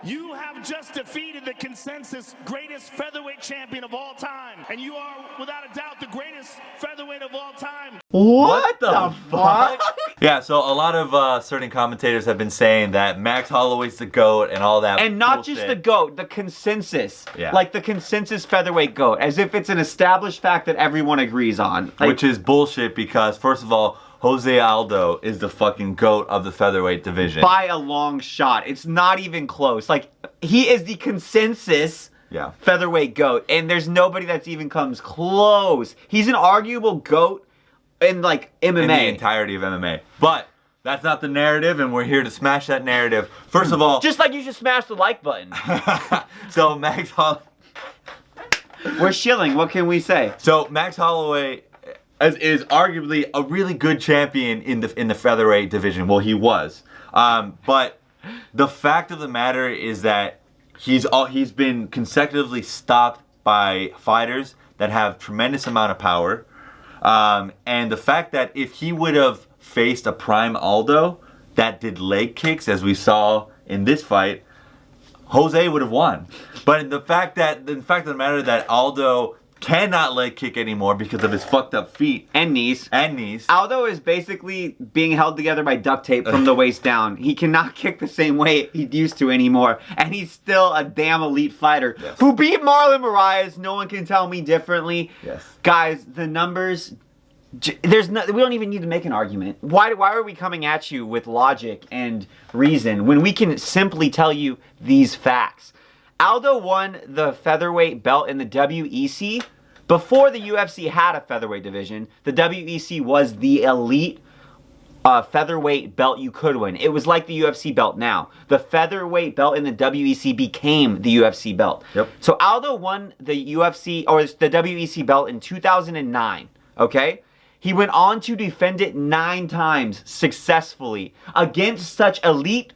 You have just defeated the consensus greatest featherweight champion of all time. And you are, without a doubt, the greatest featherweight of all time. What the fuck? Yeah, so a lot of certain commentators have been saying that Max Holloway's the GOAT and all that. And not bullshit. just the GOAT, the consensus. Yeah. Like the consensus featherweight GOAT, as if it's an established fact that everyone agrees on. Like, Which is bullshit because, first of all, Jose Aldo is the fucking GOAT of the featherweight division. by a long shot. It's not even close. Like, he is the consensus featherweight GOAT, and there's nobody that's even comes close. He's an arguable GOAT in, like, MMA. In the entirety of MMA. But that's not the narrative, and we're here to smash that narrative. First of all... Just like you should smash the like button. So, Max Holloway... We're shilling. What can we say? So, Max Holloway... is arguably a really good champion in the featherweight division. Well, he was, but the fact of the matter is that he's been consecutively stopped by fighters that have tremendous amount of power, and the fact that if he would have faced a prime Aldo that did leg kicks, as we saw in this fight, Jose would have won. But the fact of the matter that Aldo cannot leg kick anymore because of his fucked up feet and knees. Aldo is basically being held together by duct tape from the waist down. He cannot kick the same way he used to anymore, and he's still a damn elite fighter who beat Marlon Moraes. No one can tell me differently. Yes, guys, the numbers. We don't even need to make an argument. Why are we coming at you with logic and reason when we can simply tell you these facts? Aldo won the featherweight belt in the WEC. Before the UFC had a featherweight division, the WEC was the elite featherweight belt you could win. It was like the UFC belt now. The featherweight belt in the WEC became the UFC belt. Yep. So Aldo won the UFC, or the WEC belt in 2009, okay? He went on to defend it 9 times successfully against such elite,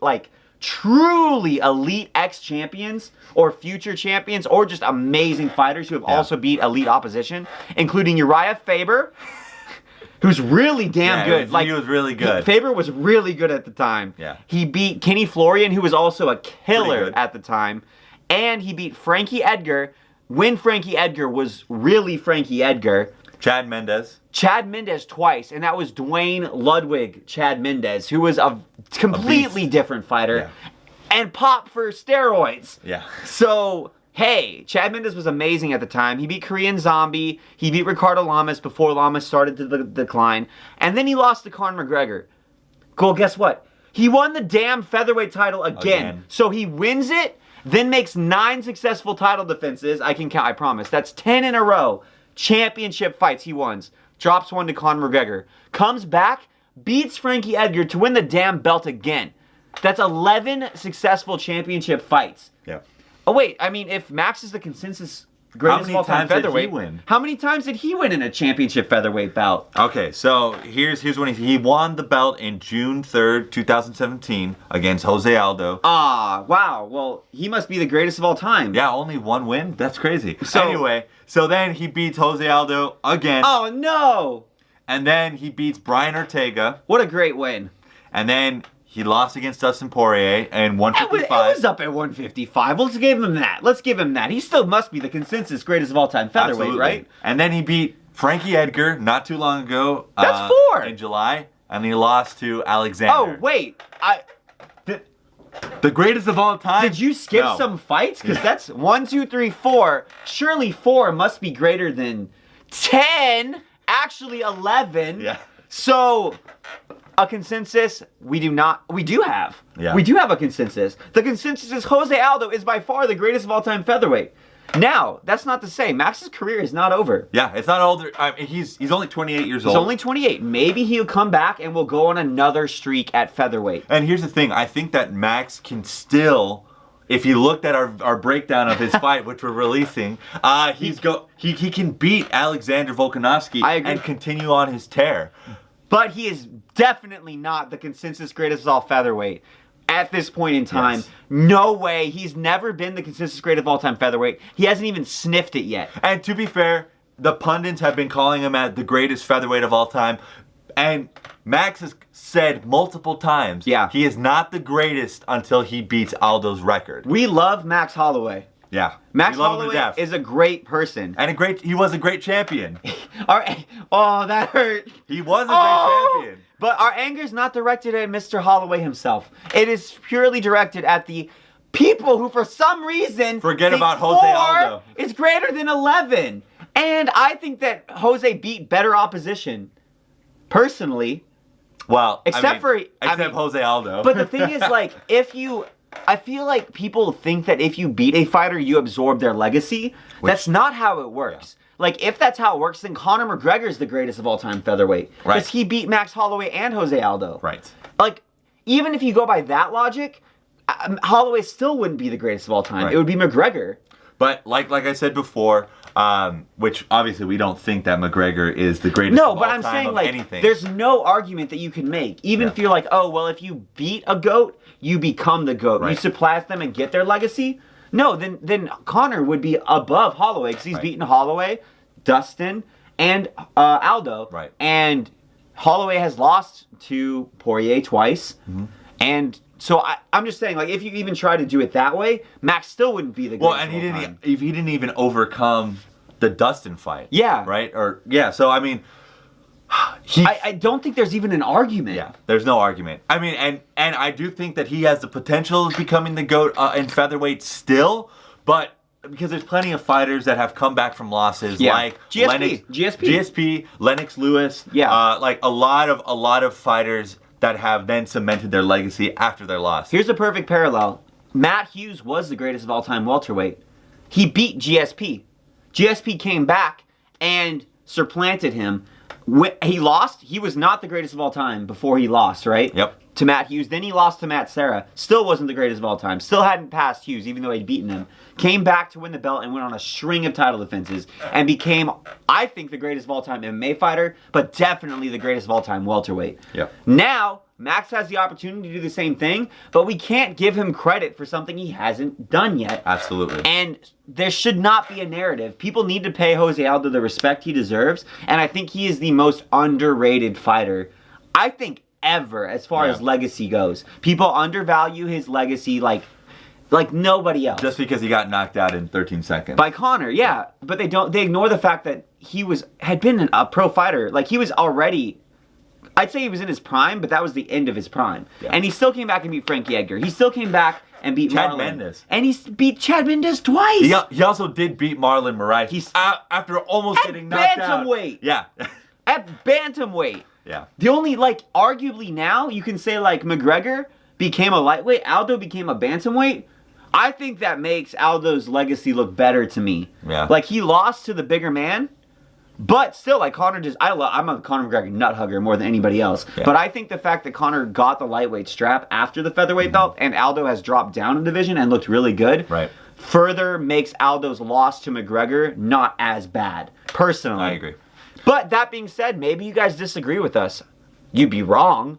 like, truly elite ex-champions or future champions or just amazing fighters who have also beat elite opposition, including Uriah Faber, who's really damn good. He was really good. Faber was really good at the time. Yeah. He beat Kenny Florian, who was also a killer at the time, and he beat Frankie Edgar when Frankie Edgar was really Frankie Edgar. Chad Mendes twice, and that was Dwayne Ludwig Chad Mendes, who was a completely different fighter and popped for steroids. Yeah. So, hey, Chad Mendes was amazing at the time. He beat Korean Zombie. He beat Ricardo Lamas before Lamas started to decline. And then he lost to Conor McGregor. Cool, guess what? He won the damn featherweight title again. So he wins it, then makes 9 successful title defenses. I can count, I promise. That's 10 in a row. Championship fights he won. Drops one to Conor McGregor. Comes back, beats Frankie Edgar to win the damn belt again. That's 11 successful championship fights. Yeah. Oh wait, I mean, if Max is the consensus greatest of all time featherweight, how many times did he win in a championship featherweight bout? Okay, so here's when he won the belt in June 3rd, 2017 against Jose Aldo. Ah, wow. Well, he must be the greatest of all time. Yeah, only 1 win? That's crazy. So anyway, so then he beats Jose Aldo again. Oh, no! And then he beats Brian Ortega. What a great win. And then he lost against Dustin Poirier in 155. It was up at 155. Let's give him that. He still must be the consensus greatest of all time featherweight, right? And then he beat Frankie Edgar not too long ago. That's 4. In July. And he lost to Alexander. Oh, wait. The greatest of all time? Did you skip some fights? Because that's 1, 2, 3, 4. Surely 4 must be greater than 10. Actually 11. Yeah. So, a consensus, we do have. Yeah. We do have a consensus. The consensus is Jose Aldo is by far the greatest of all time featherweight. Now, that's not to say Max's career is not over. Yeah, it's not older. I mean, he's only 28 years old. He's only 28. Maybe he'll come back and we'll go on another streak at featherweight. And here's the thing. I think that Max can still, if you looked at our breakdown of his fight, which we're releasing, he can beat Alexander Volkanovski and continue on his tear. But he is definitely not the consensus greatest of all featherweight. At this point in time, no way. He's never been the consensus greatest of all time featherweight. He hasn't even sniffed it yet. And to be fair, the pundits have been calling him at the greatest featherweight of all time And Max has said multiple times, Yeah. he is not the greatest until he beats Aldo's record. We love Max Holloway. Yeah. Max We love him to Holloway death. is a great person. And he was a great champion. Oh, that hurt. He was a great champion. But our anger is not directed at Mr. Holloway himself. It is purely directed at the people who, for some reason, Forget think about Jose 4 Aldo. is greater than 11. And I think that Jose beat better opposition, personally. Well, Except Jose Aldo. But the thing is, like, I feel like people think that if you beat a fighter, you absorb their legacy. That's not how it works. Yeah. Like, if that's how it works, then Conor McGregor is the greatest of all time featherweight. Right. Because he beat Max Holloway and Jose Aldo. Right. Like, even if you go by that logic, Holloway still wouldn't be the greatest of all time. Right. It would be McGregor. But like I said before, which obviously we don't think that McGregor is the greatest No, of but all I'm time saying, of like, anything. there's no argument that you can make. Even if you're like, oh, well, if you beat a GOAT, you become the GOAT. Right. You surpass them and get their legacy. No, then Conor would be above Holloway because he's beaten Holloway, Dustin, and Aldo. Right. And Holloway has lost to Poirier twice. Mm-hmm. And so I'm just saying, like, if you even try to do it that way, Max still wouldn't be the greatest. Well, and he didn't even overcome the Dustin fight. Yeah. Right? So I mean, I don't think there's even an argument. Yeah, there's no argument. I mean, and I do think that he has the potential of becoming the GOAT in featherweight still, but because there's plenty of fighters that have come back from losses, like GSP, Lennox Lewis, like a lot of fighters that have then cemented their legacy after their loss. Here's a perfect parallel. Matt Hughes was the greatest of all time welterweight. He beat GSP. GSP came back and supplanted him. He lost. He was not the greatest of all time before he lost, right? Yep. To Matt Hughes. Then he lost to Matt Serra. Still wasn't the greatest of all time. Still hadn't passed Hughes, even though he'd beaten him. Came back to win the belt and went on a string of title defenses and became, I think, the greatest of all time MMA fighter, but definitely the greatest of all time welterweight. Yep. Now, Max has the opportunity to do the same thing, but we can't give him credit for something he hasn't done yet. Absolutely. And there should not be a narrative. People need to pay Jose Aldo the respect he deserves, and I think he is the most underrated fighter, I think, ever, as far as legacy goes. People undervalue his legacy like nobody else. Just because he got knocked out in 13 seconds. By Conor, yeah. But they ignore the fact that he had been a pro fighter. Like, he was already, I'd say he was in his prime, but that was the end of his prime. Yeah. And he still came back and beat Frankie Edgar. He still came back and beat Chad Marlon. Mendes. And he beat Chad Mendes twice. He also did beat Marlon Moraes after almost getting knocked out. Bantamweight. Yeah. At bantamweight. Yeah. The only, like, arguably now, you can say, like, McGregor became a lightweight, Aldo became a bantamweight. I think that makes Aldo's legacy look better to me. Yeah. Like, he lost to the bigger man, but still, like, Conor I'm a Conor McGregor nut hugger more than anybody else. Yeah. But I think the fact that Conor got the lightweight strap after the featherweight belt and Aldo has dropped down in division and looked really good, further makes Aldo's loss to McGregor not as bad, personally. I agree. But that being said, maybe you guys disagree with us. You'd be wrong.